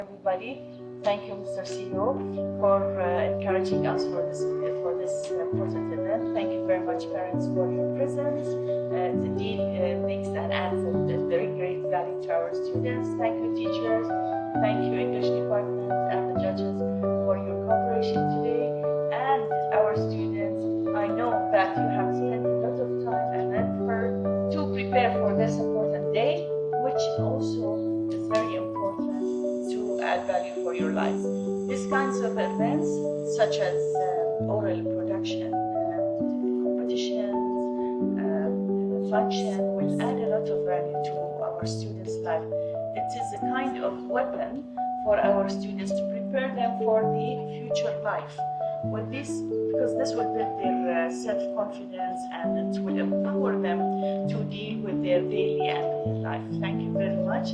everybody. Thank you, Mr. CEO, for encouraging us for this important event. Thank you very much, parents, for your presence. It indeed makes and adds a very great value to our students. Thank you, teachers. Thank you, English department and the judges, for your cooperation today. And our students, I know that you have spent a lot of time and effort to prepare for this important day, which also is very important to add value for your lives. These kinds of events, such as oral production, competitions, function, will add a lot of value to our students' life. It is a kind of weapon for our students to prepare them for the future life. With this, because this will build their self-confidence and it will empower them to deal with their daily and real life. Thank you very much.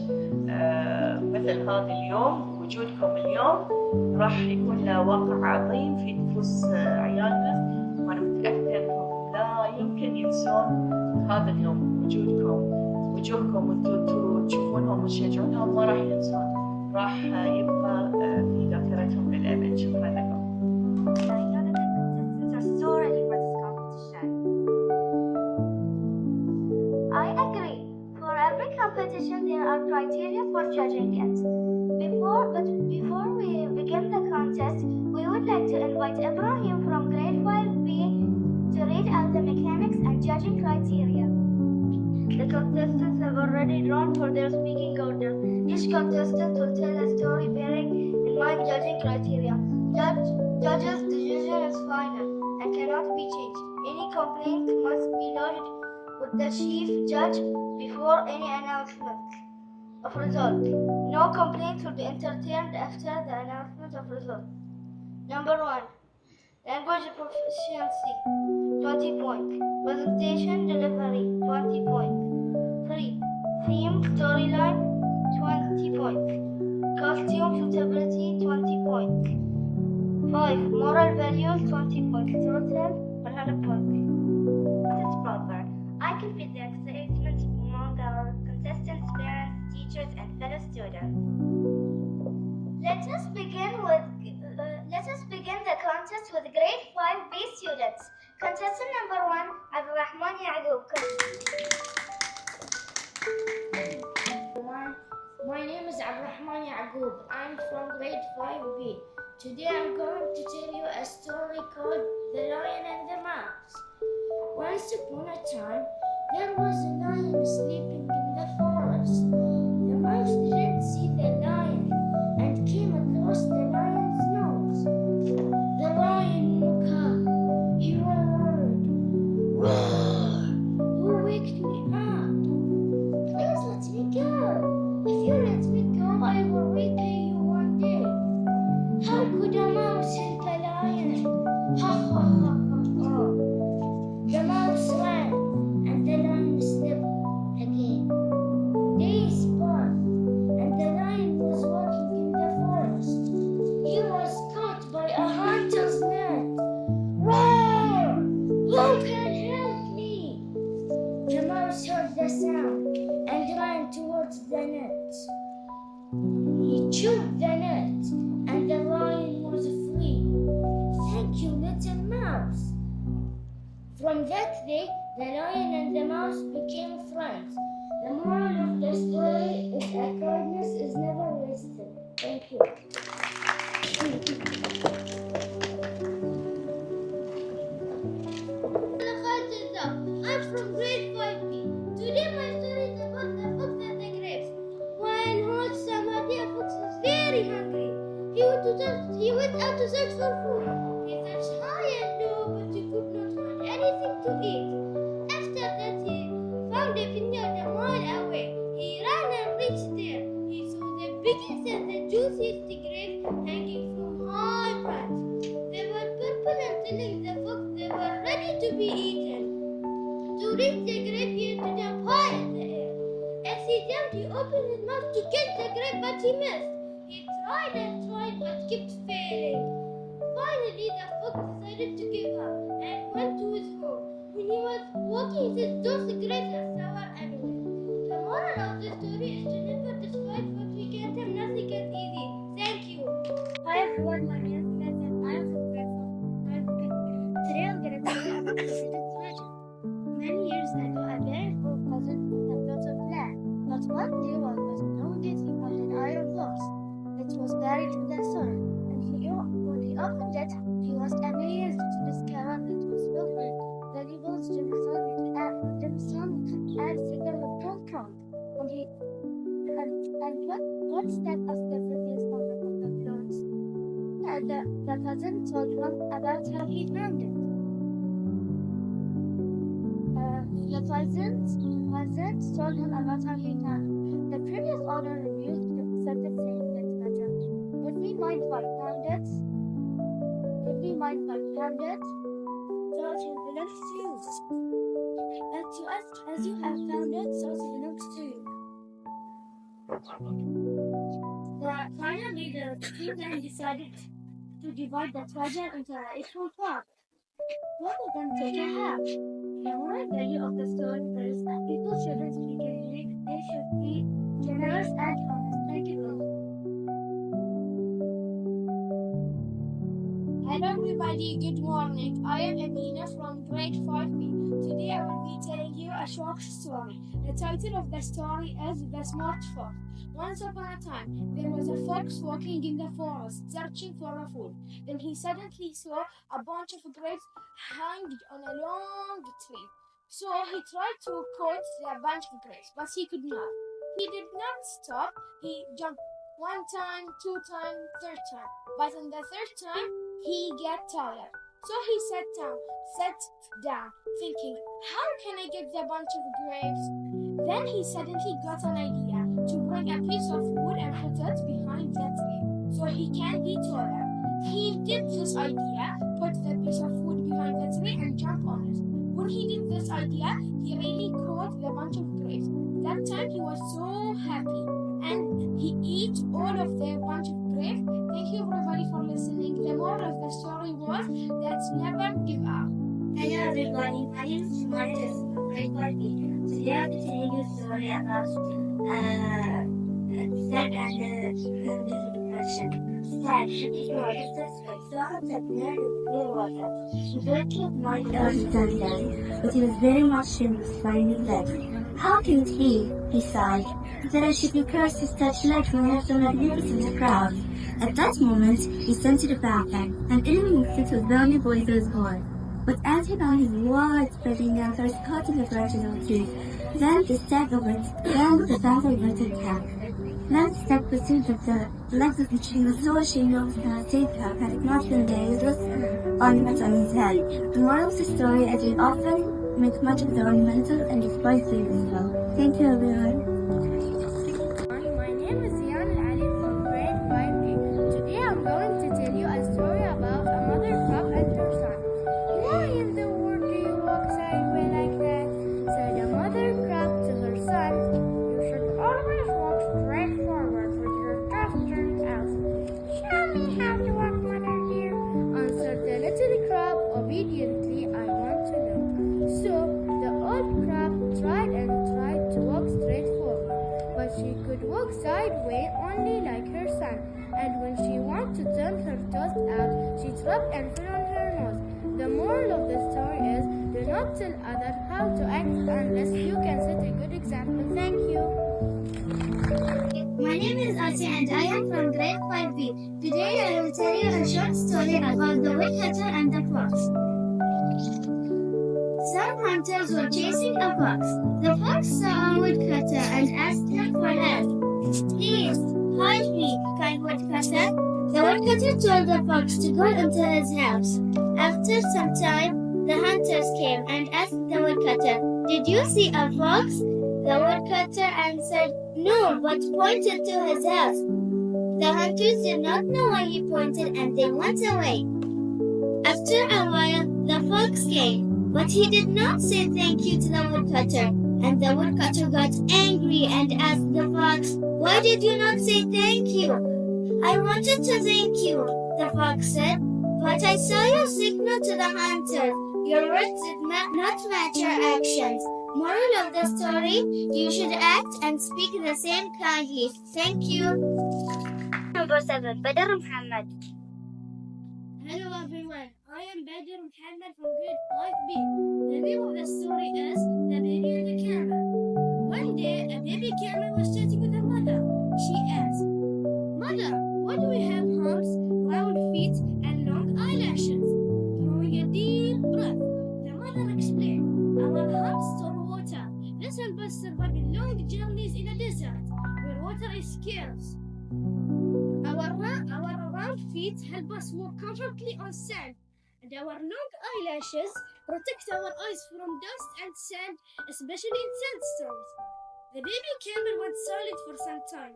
مثل هذا اليوم وجودكم اليوم راح يكون له واقع عظيم في نفوس عيالنا، وأنا متأكدة أنهم لا يمكن ينسون هذا اليوم. وجودكم وأنتم تشوفونهم وتشجعونهم ما راح ينسون، راح يبقى في ذاكرتهم للأبد. شكرا لكم. I know that the contestants are so ready for this competition. I agree. For every competition, there are criteria for judging it. Before we begin the contest, we would like to invite Ibrahim from grade 5B to read out the mechanics and judging criteria. The contestants have already drawn for their speaking order. Each contestant will tell a story bearing in mind judging criteria. Judge's decision is final and cannot be changed. Any complaint must be lodged with the chief judge before any announcement of result. No complaints will be entertained after the announcement of result. Number 1. Language proficiency, 20 points. Presentation delivery, 20 points. 3. Theme storyline, 20 points. Costume suitability, 20 points. 5. Moral values, 20 points. Total, 100 points. It's proper. I can feel the excitement among our contestants, parents, teachers, and fellow students. Let us begin the contest with grade 5B students. Contestant number 1, Abdurrahman Yaqub. My name is Abdurrahman Yaqub. I'm from grade 5B. Today I'm going to tell you a story called The Lion and the Mouse. Once upon a time, there was a lion sleeping in the forest. The mouse didn't see the lion and came across the lion's nose. The lion woke up. He roared, "Roar! Who waked me up? Please let me go. If you let me go, I will repay you one day." How could a mouse help a lion? Ha ha ha ha ha. The mouse ran and the lion slept again. Days passed and the lion was walking in the forest. He was caught by a hunter's net. Roar! Who can help me? The mouse heard the sound and ran towards the net. He chewed the net and the lion was free. Thank you, little mouse. From that day, the lion and the mouse became friends. The moral of the story is that kindness is never wasted. Thank you. I'm from grade 5B. Today my story is about the fox and the grapes. One hot summer day, a fox was very hungry. He went out to search for food. He searched high and low, but he could not find anything to eat. After that, he found a vineyard a mile away. He ran and reached there. He saw the biggest and the juiciest grapes hanging from high branches. They were purple and telling the fox they were ready to be eaten. To reach the grape, he had to jump high in the air. As he jumped, he opened his mouth to get the grape, but he missed. He tried and tried, but kept failing. Finally, the fox decided to give up and went to his home. When he was walking, he said, "Those grapes are sour anyway." The moral of the story is to never despise what we can't have. Nothing is easy. everyone, my name is Ned and I am from grade 5B. Today I'm going to tell you about the Hidden Treasure. Many years ago, a very poor peasant had built a flat, but one day while he was building it, he found an iron box. It was buried in the soil, and when he opened it, he was amazed to discover that it was filled with valuables, gemstones, and significant gold. What set us differently from the clothes? The peasant told him about how he found it. The peasant told him about how he found it. The previous owner refused to accept it, saying that matter. Would we mind if I found it? Would we mind if I found it? So it belongs to you. As you have found it, so it belongs to you. Finally, the three men decided to divide the treasure into equal parts. Both of them took a half. The moral value of the story is that people shouldn't be greedy, they should be generous and honest. Thank you. Hello everybody, good morning. I am Amina from grade 5B. Today I will be telling you a short story. The title of the story is The Smart Fox. Once upon a time, there was a fox walking in the forest, searching for a food. Then he suddenly saw a bunch of grapes hanging on a long tree. So he tried to catch the bunch of grapes, but he could not. He did not stop. He jumped 1 time, 2 times, 3rd time. But on the 3rd time, he got tired. So he sat down, thinking, how can I get the bunch of grapes? Then he suddenly got an idea to bring a piece of wood and put it behind the tree so he can be taller. He did this idea, put the piece of wood behind the tree and jump on it. When he did this idea, he really caught the bunch of grapes. That time he was so happy and he ate all of the bunch of grapes. Thank you everybody for listening. The moral of the story was that never give up. Hello everybody, my name is Marta from grade 5B. Today I'll be telling you a story about Sad and depression. Sad, she was suspect, so upset, nervous, clear water. She very kept mind of his dad, but he was very much ashamed finding that. How can it be? He sighed. That I should be cursed to such light when I have so magnificent crowd. At that moment, he scented a backpack, an enemy mixed with bony boys was born. But as he found his wide-spreading antlers caught in the branches of the tree, then the stag opened, then the panther went to attack. Then the stag pursued the legs of the tree was so ashamed of the safe cap had it not been there useless ornament on his head. The moral of the story is we often make much of the ornamental and despise the useful. Thank you everyone. My name is Zian Ali from grade 5A. Today I'm going to tell you a story about a mother crab and her son. Why in the world do you walk sideways like that? Said a mother crab to her son. You should always walk straight forward with your toes turned out. Show me how to walk, mother dear, answered the little crab. Obediently, I want to know. So the old crab tried and tried to walk straight forward, but she could walk sideways only like her son. And when she wanted to turn her toes out, she tripped and fell on her nose. The moral of the story is, do not tell others how to act unless you can set a good example. Thank you. My name is Asya and I am from grade 5B. Today I will tell you a short story about the woodcutter and the fox. Some hunters were chasing a fox. The fox saw a woodcutter and asked him for help. Please, hide me, kind woodcutter. The woodcutter told the fox to go into his house. After some time, the hunters came and asked the woodcutter, did you see a fox? The woodcutter answered, no, but pointed to his house. The hunters did not know why he pointed and they went away. After a while, the fox came, but he did not say thank you to the woodcutter. And the woodcutter got angry and asked the fox, why did you not say thank you? I wanted to thank you, the fox said, but I saw you signal to the hunter. Your words did not match your actions. Moral of the story, you should act and speak the same kindly. Thank you. Number 7, Badr Muhammad. Hello everyone, I am Badir Muhammad from grade 5B. The name of the story is The Baby and the Camel. One day, a baby camel was chatting with her mother. She asked, Mother, why do we have humps, round feet, and long eyelashes? Drawing a deep breath, the mother explained, Our humps store water. This helps us survive long journeys in a desert where water is scarce. Our round feet help us walk comfortably on sand, and our long eyelashes protect our eyes from dust and sand, especially in sandstorms. The baby camel went silent for some time,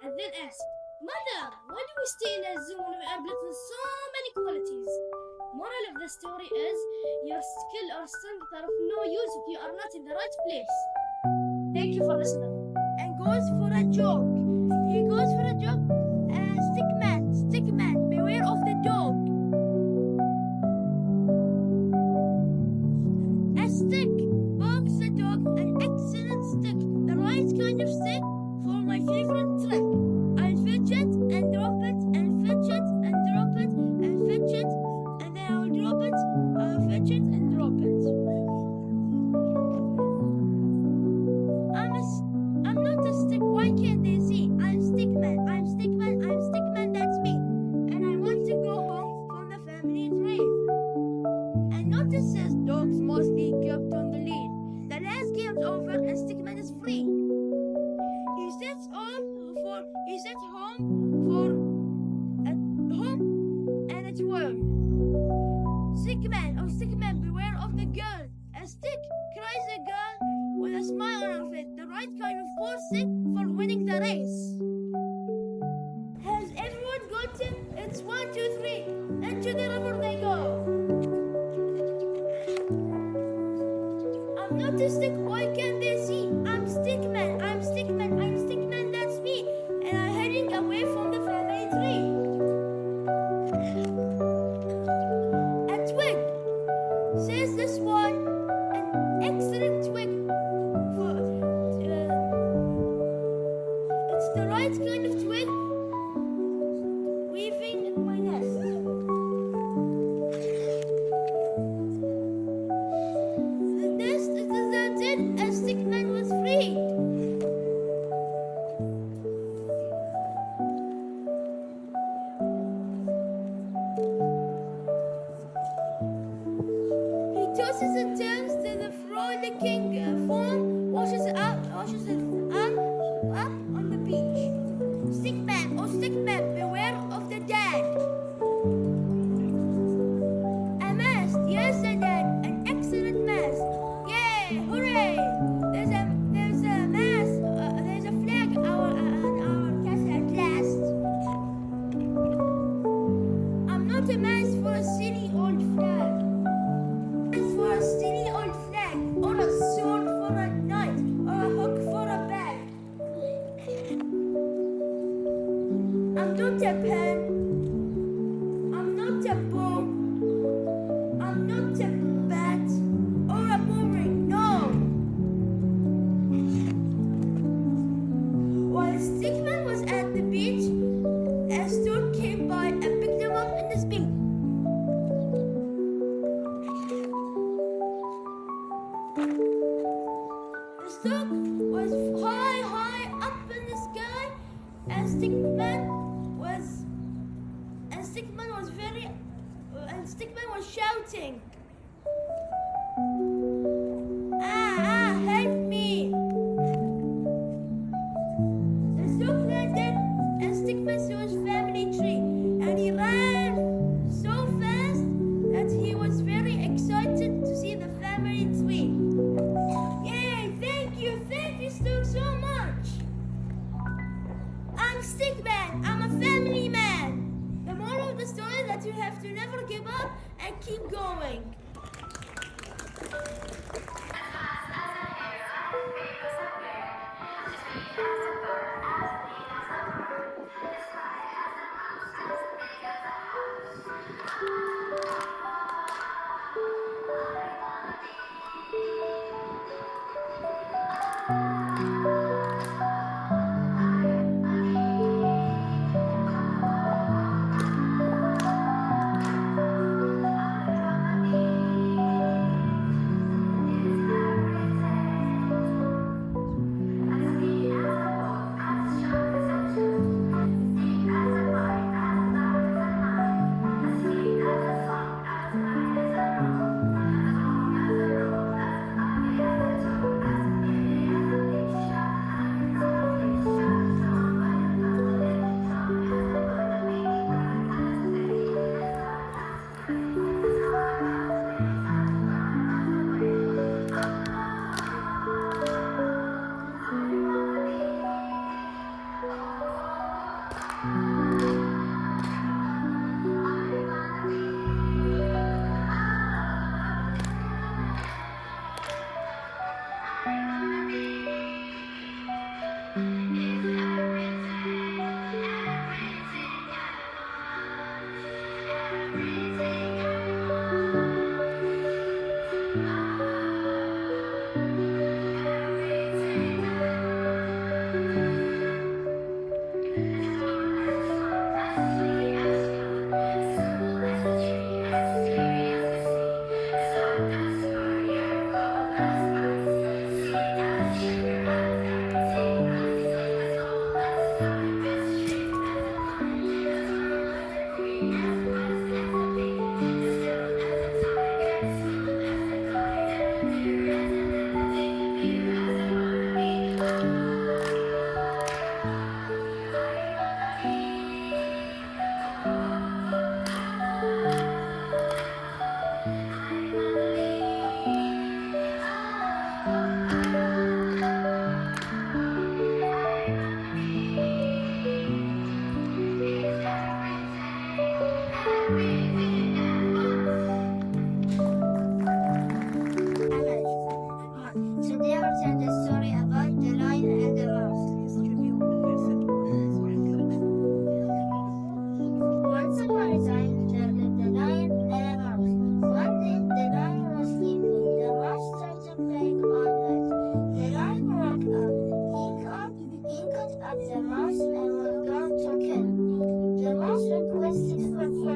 and then asked, Mother, why do we stay in a zoo when we are blessed with so many qualities? Moral of the story is, your skill or strength are of no use if you are not in the right place. Thank you for listening. And goes for a joke. He goes for a joke. Stick man, beware of the dog. A stick barks the dog, an excellent stick, the right kind of stick for my favorite trick. I'll fidget and drop it, and fidget and drop it, and fidget, and then I'll drop it, I'll fidget and drop it. I'm not a stick, why can't they see? I'm stickman, that's me. And I want to go home from the family tree. And notice says dogs must be kept on the lead. The last game's over and stickman is free. He sets home at home and at work. Stickman, beware of the girl. A stick, cries a girl with a smile on her face. The right kind of force for winning the race. Has everyone got it? It's 1, 2, 3. Into the river they go. I'm not a stick, why can't they see? I'm stickman, that's me. And I'm heading away from the family tree. A twig, says this one, an excellent twig. It's the right kind of twig. Weaving in my nest. The nest is deserted as stickman was freed. He tosses and turns to the frolicking form, washes it up on the beach. Stickman, beware of the dad. A mast, yes a dad, an excellent mast. Yay, hooray! There's a mast, there's a flag on our castle at last. I'm not a mast for a silly old flag. It's for a silly old flag, or a sword for a knight, or a hook for a bag. I'm not a pen, I'm not a bow, I'm not a bat, or a boomerang, no. While Stickman was at the beach, a stork came by and picked him up in his beak. The stork was high up in the sky, and Stickman was shouting, help me! The stork landed, and Stickman saw his family tree, and he ran so fast that he was very excited to see the family tree. Yay! Thank you, Stork, so much! I'm Stickman, I'm a family man. The moral of the story is that you have to never give up and keep going.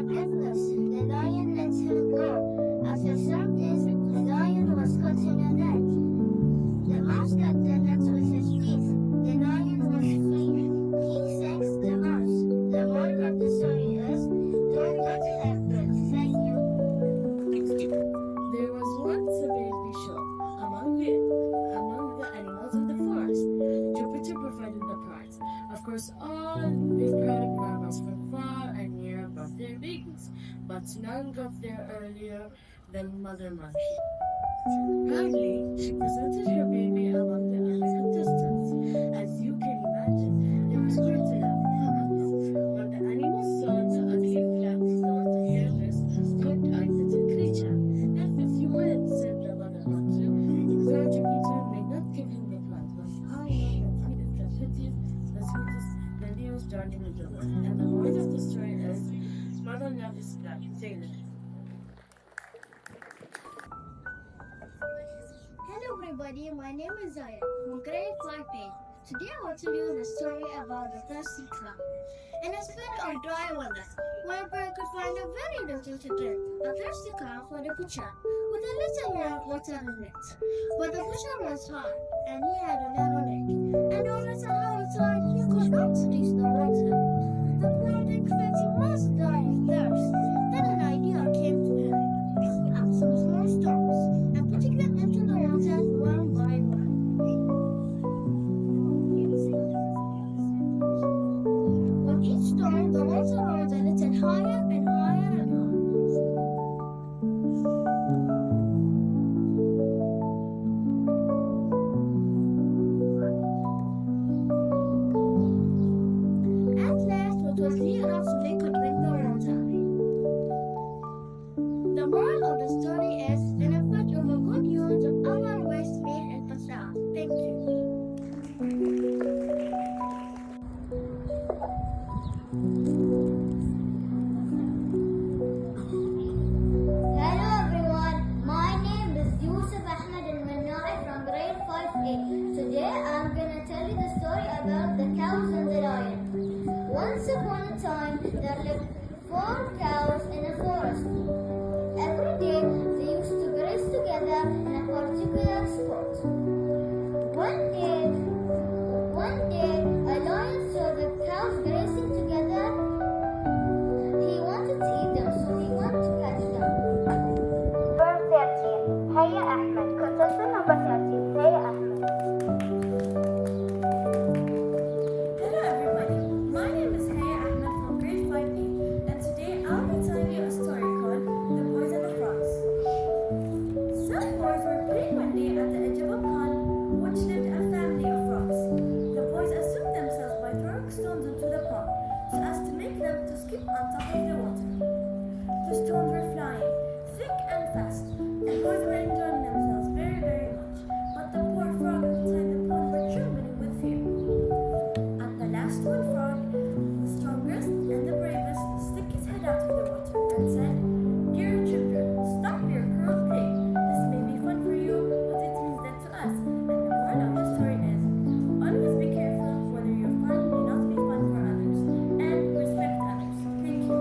At last, the lion let him go. After some days, the lion was caught in a net. The mouse cut the net with his teeth. The lion was free. He thanks the mouse. The moral of the story is, don't let it happen. Thank you. There was once a baby shark among the animals of the forest. Jupiter provided the prize. Of course, all the proud mammals from far and near brought their babies, but none got there earlier than Mother Monkey. Proudly, she presented her baby among the other contestants. As you can imagine, there was great love. When the animals saw the ugly, flat, blonde, hairless, squint-eyed little creature, "If you would," said the Mother Monkey, "Sir Jupiter may not give him the prize, but I know that he is the prettiest, the sweetest, the dearest darling in the world." And the moral of the story is, Mother love is blind. Sailor. Hello everybody, my name is Zaya from grade 5A. Today I will tell you the story about the thirsty cloud. In a spell of dry weather, where a bird could find a very little to drink, a thirsty cloud found a pitcher with a little more water in it. But the pitcher was hard, and he had a narrow neck, and no matter how he tried, he could not reach the water. The poor thing felt he must die of thirst. Then an idea came to him, picking up some small stones and putting them into the water one by one. With each stone, the water rose a little higher and higher and higher. At last, it was near enough so they could drink the water. The moral of the story is, an effort of a good use of our waste may help us out. Thank you. Hello everyone, my name is Yusuf Ahmed Al-Mannai from grade 5A. Today I'm gonna tell you the story about the cows and the lion. Once upon a time, there lived 4 cows in a forest. Every day, they used to graze together in a particular spot. One day, a lion saw the cows grazing together. He wanted to eat them, so he went to catch them. Number 13, Haya Ahmed. Contestant number 13, Haya Ahmed. Hello everybody, my name is Haya Ahmed from grade 5A, and today I'll be telling you a story called The Boys and the Frogs. Some boys were playing one day at the edge of a pond which lived a family of frogs. The boys assumed themselves by throwing stones into the pond so as to make them to skip on top of the water. The stones were flying thick and fast. The boys were enjoying themselves very, very much, but the poor frogs inside the pond were trembling with fear. At the last one frog, the strongest and the bravest, stuck his head out of the water and said, "Dear children, stop your cruel play. This may be fun for you, but it means death to us." And the moral of the story is, always be careful whether your fun may not be fun for others, and respect others. Thank you.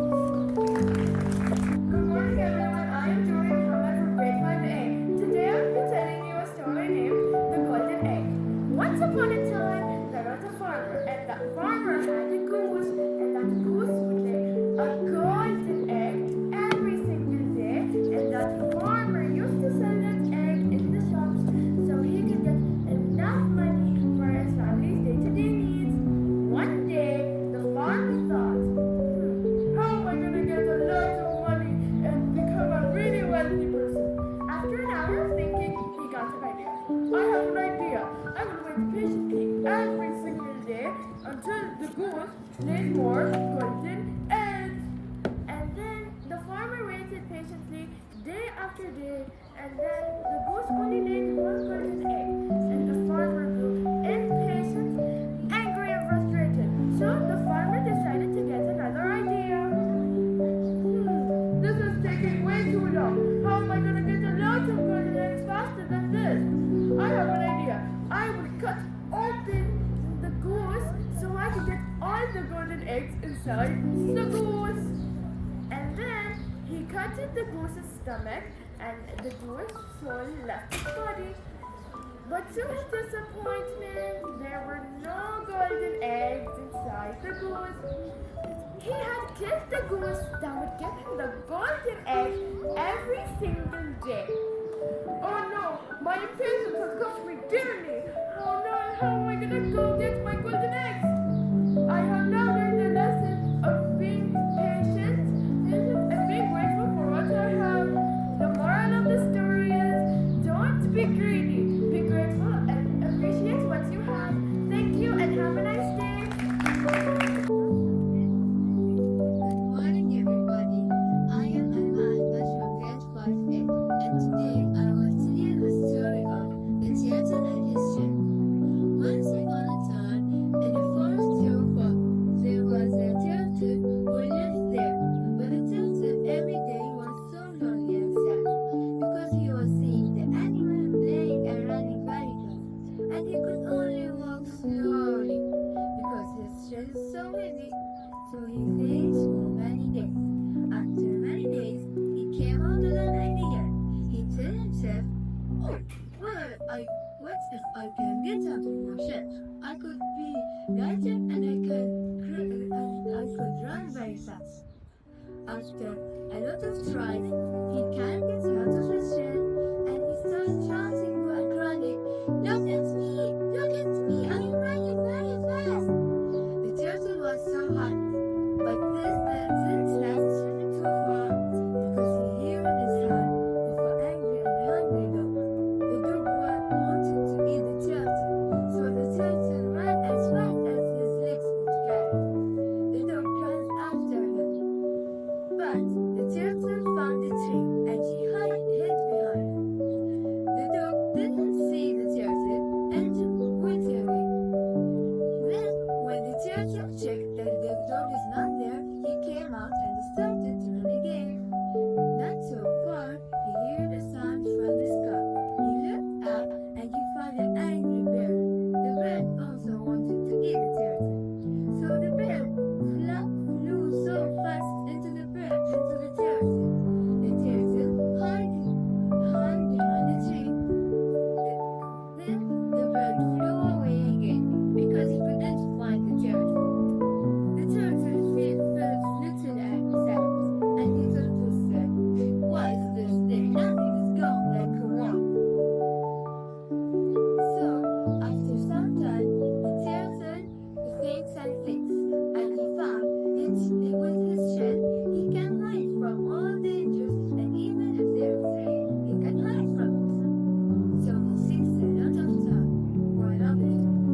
Good morning everyone, I am Joy Muhammad from grade 5A. Today I will be telling you a story named The Golden Egg. Once upon a time, there was a farmer, and that farmer had a goose, and that goose would lay a golden egg every single day, and that farmer used to sell that egg in the shops so he could get enough money for his family's day-to-day needs. One day, the farmer thought, how am I going to get a lot of money and become a really wealthy person? After an hour of thinking, he got an idea. I have an idea. I will wait patiently every single day until the goose lays more golden eggs. And then the farmer waited patiently day after day, and then the goose only laid one golden egg. And the farmer grew impatient, angry, and frustrated. So the farmer decided to get another idea. This is taking way too long. How am I going to get a lot of golden eggs faster than this? I have an idea. I will cut open the goose so I can get all the golden eggs inside the goose. And then cut the goose's stomach and the goose soul left its body. But to his disappointment, there were no golden eggs inside the goose. He had killed the goose that would give him the golden egg every single day. Oh no, my impatience has cost me dearly. Oh no, how am I gonna go get my golden eggs? I have now learned the lesson of being patient and being grateful for what I have. The moral of the story is don't be greedy. Be grateful and appreciate what you have. Thank you and have a nice day. Good morning, everybody. I am Alma Albash from grade 5A, and today I will tell you the story of the turtle and his shell. Once upon a time, in a forest near Fort, there was a turtle who lived there. But the turtle every day was so lonely and sad because he was seeing the animals playing and running very fast, and he could only walk slowly because his shell is so heavy. So he thinks for many days. After many days, he came out with an idea. He told himself, "Oh, what if I can get out of my shell? I could be lighter and I could run very fast." After a lot of trying, he can get out of his shell and he started shouting and crying, "Look at me! Look at me! I'm running very fast!" The turtle was so happy, but this didn't last too far because he heard the sound of an angry and hungry dog. The dog wanted to eat the turtle, so the turtle ran as fast as his legs could carry. The dog ran after him, but the turtle found a tree and he hid behind it. The dog didn't see the turtle and went away. Then, when the turtle checked that the dog is not there, he came out and started to run again. Not so far, he heard a sound from the sky. He looked up and he found an angry bear. The bear also wanted to eat the turtle. So the bear flew so fast into the turtle. The turtle hung behind the tree. Then the bird flew away again because he couldn't find the turtle. The turtle felt little and sad, and he thought to himself, "What is this thing? Nothing is going like I want." So, after some time, the turtle thinks and thinks, and he found that with his shell, he can hide from all dangers, and even if they're afraid, he can hide from it. So he thinks a lot of time for another time.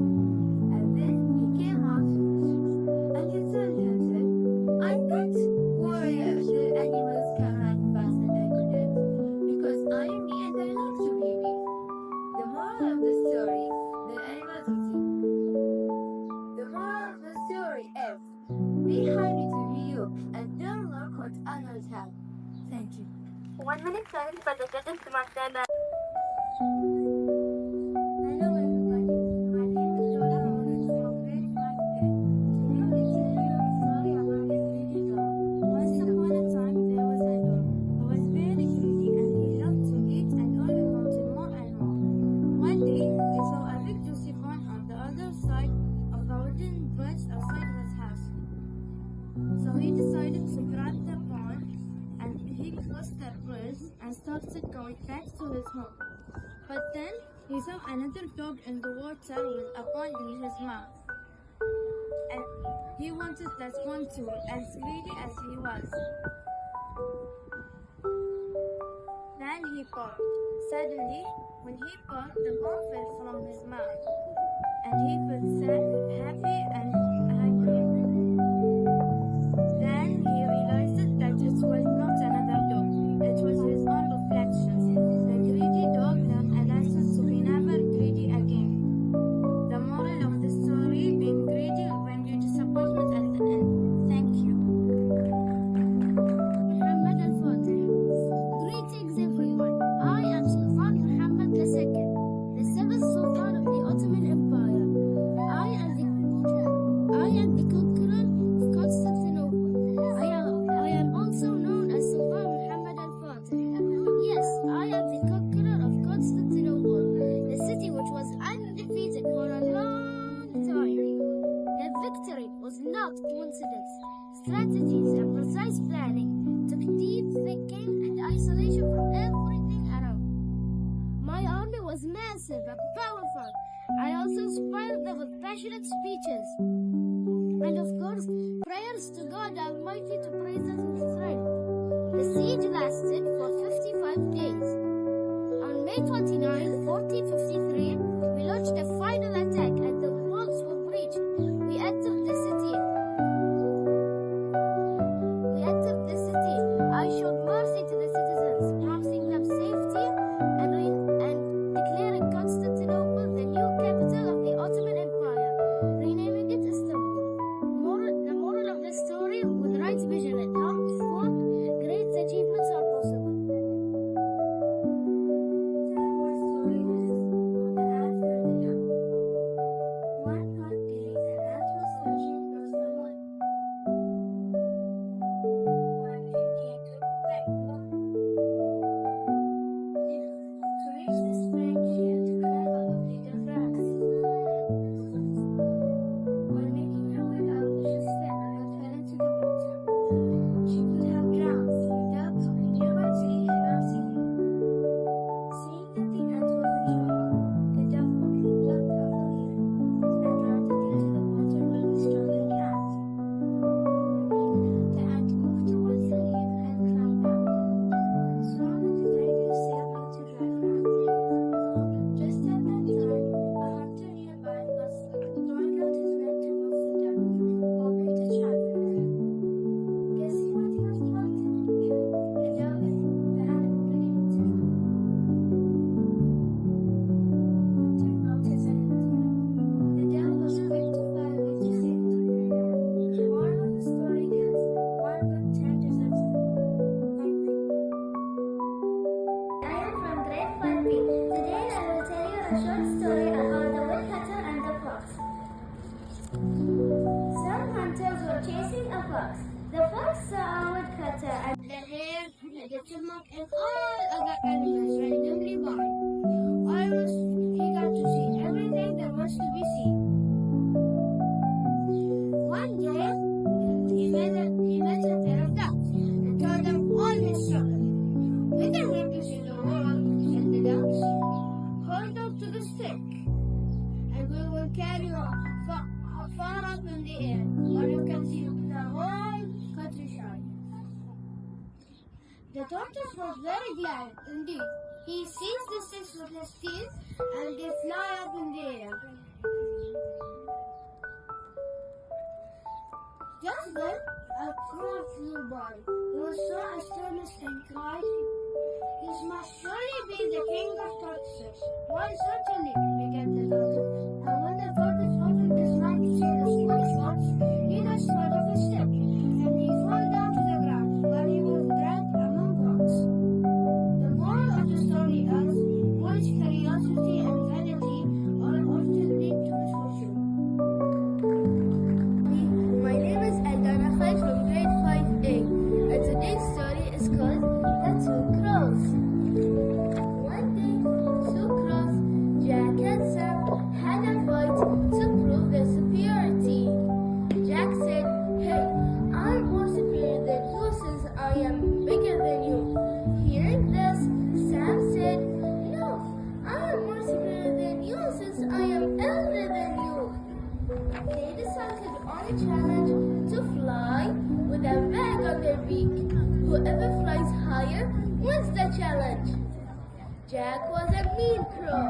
And then he came out to the streets, and he told himself, "I'm not worried if the animals can run fast and I couldn't, because I am me and I like to be me." The moral of the story, the animals are too. The moral of the story is, be happy to be you and don't look what others have. Thank you. 1 minute silence for the judges to master the Hello everybody, my name is Lola Mohammed from grade 5A. Today I will tell you a story about a greedy dog. Once upon a time there was a dog who was very greedy and he loved to eat and always wanted more and more. One day he saw a big juicy corn on the other side of the wooden bench outside his house. So he decided to grab the corn and he crossed the bridge and started going back to his home. But then he saw another dog in the water with a bone in his mouth. And he wanted that one too, as greedy as he was. Then he barked. Suddenly, when he barked, the bone fell from his mouth. And he felt sad, happy, and hungry. Then he realized that it was not another dog. It was his own reflection. The greedy dog learned a lesson to be never greedy again. The moral of the story, being greedy will bring you disappointment at the end. Thank you. Muhammad al-Fatih. Greetings everyone. I am Sultan Muhammad II, the seventh Sultan of the Ottoman Empire. I am the intense planning, deep thinking, and isolation from everything around. My army was massive and powerful. I also inspired them with passionate speeches. And of course, prayers to God Almighty to praise us in strength. The siege lasted for 55 days. On May 29, 1453, we launched a final attack and the walls were breached. We entered the city. I showed mercy to the citizens, promising them safety and declaring Constantinople the new capital of the Ottoman Empire, renaming it Istanbul. The moral of the story: with right vision and hard work, great achievements are possible. One hot day, an ant was searching for someone. When it came to Becca, to reach the spring, she had to climb up a blade of grass. While making her way up, she slipped and fell into the water. She could have drowned, without the nearby sea had not seen her. Seeing that the ant was in trouble, the dove quickly plucked off a leaf and dropped it into the water with the struggling cat. The ant moved towards the leaf and climbed up. Soon the tiger sailed out to dry land. Just at that time, a hunter nearby was throwing out his net towards the dove, hoping to trap it. Guessing what he was about to do, the dove ran and believed it. Hunter noticed it. The dove was quick to fly away to safety. The moral of the story is, one good turn deserves it. I am from grade 5B. Today I will tell you a short story about the woodcutter and the fox. Some hunters were chasing a fox. The fox saw a woodcutter and the hare, the chipmunk, and all other animals randomly by. I was eager to see everything there was to be seen. One day, he met a pair of ducks and told them all his trouble. We can make this in the world, said the ducks. Hold on to the stick, and we will carry you far up in the air, where you can see the whole countryside. The tortoise was very glad indeed. He seized the sticks with his teeth, and they fly up in the air. Just then, a crow flew by. He was so astonished and cried, "This must surely be the king of tortoises." "Why, certainly," began the tortoise. And when the tortoise opened his mouth to see the small fox, he just thought of a step, and he fell down to the ground, where he was dragged among rocks. The moral of the story is, boys' curiosity and vanity are often linked to misfortune. My name is Eldana Khair from grade 5A, and today's story is called The Two Crows. One day, two crows, Jack and Sam, had a fight to prove their superiority. Jack said, "Hey, I'm more superior than you since I am bigger than you." Hearing this, Sam said, "No, I am more superior than you since I am elder than you." They decided on a challenge to fly with a bag on their beak. Whoever flies higher wins the challenge. Jack was a mean crow.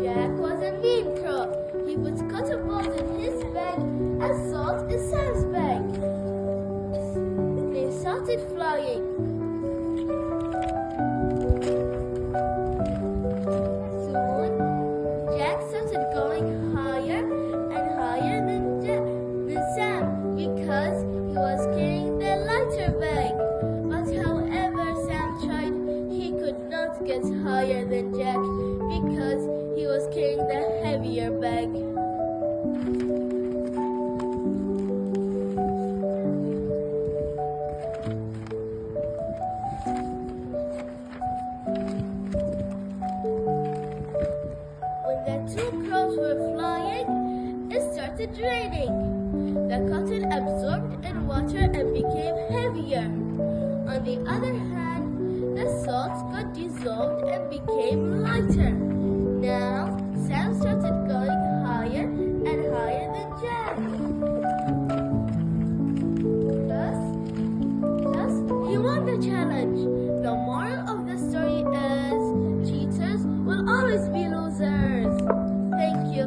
Jack was a mean crow. He put cotton balls in his bag and salt in Sam's bag. They started flying. Soon, Jack started going higher and higher than Sam because he was carrying the lighter bag. But however Sam tried, he could not get higher than Jack because he was carrying the heavier bag. When the two crows were flying, it started raining. The cotton absorbed in water and became heavier. On the other hand, the salt got dissolved and became lighter. Now, Sam started going higher and higher than Jack. Thus, he won the challenge. The moral of the story is, cheaters will always be losers. Thank you.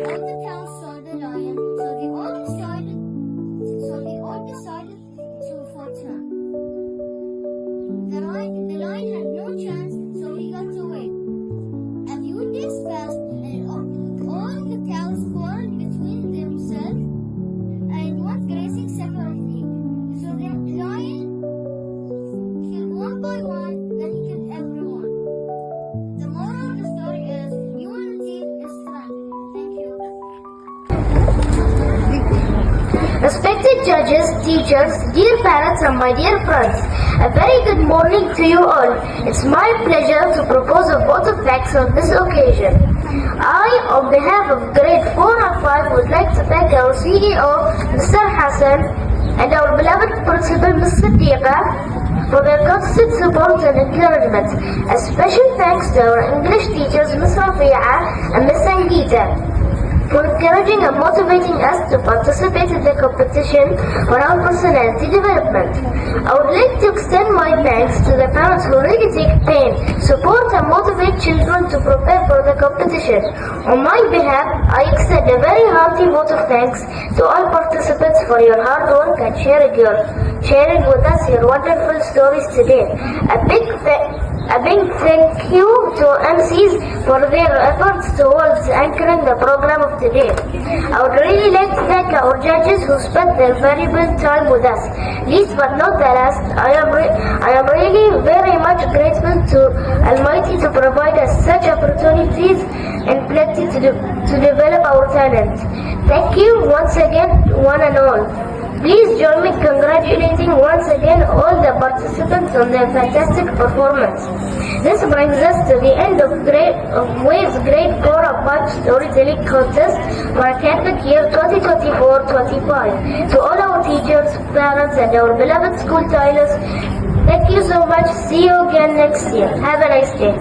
All the cows saw the lion, so they all decided to fight him. The lion had no chance, so he got away. A few days passed, and all the cows quarreled between themselves and went grazing separately. So the lion killed one by one, then he killed everyone. The moral of the story is, unity is strength. Thank you. Respected judges, teachers, dear parents and my dear friends, a very good morning to you all. It's my pleasure to propose a vote of thanks on this occasion. I, on behalf of grade 4 and 5, would like to thank our CEO, Mr. Hassan, and our beloved principal, Ms. Siddiqa, for their constant support and encouragement. A special thanks to our English teachers, Ms. Rafi'a and Ms. Sangita, for encouraging and motivating us to participate in the competition for our personality development. I would like to extend my thanks to the parents who really take pain, support and motivate children to prepare for the competition. On my behalf, I extend a very hearty vote of thanks to all participants for your hard work and sharing with us your wonderful stories today. A big thank you to MCs for their efforts towards anchoring the program of today. I would really like to thank our judges who spent their valuable time with us. Least but not the last, I am really very much grateful to Almighty to provide us such opportunities and plenty to develop our talent. Thank you once again, one and all. Please join me congratulating once again all the participants on their fantastic performance. This brings us to the end of Wave's Grade 4 and 5 Storytelling Contest for academic year 2024-25. To all our teachers, parents and our beloved school titles, thank you so much. See you again next year. Have a nice day.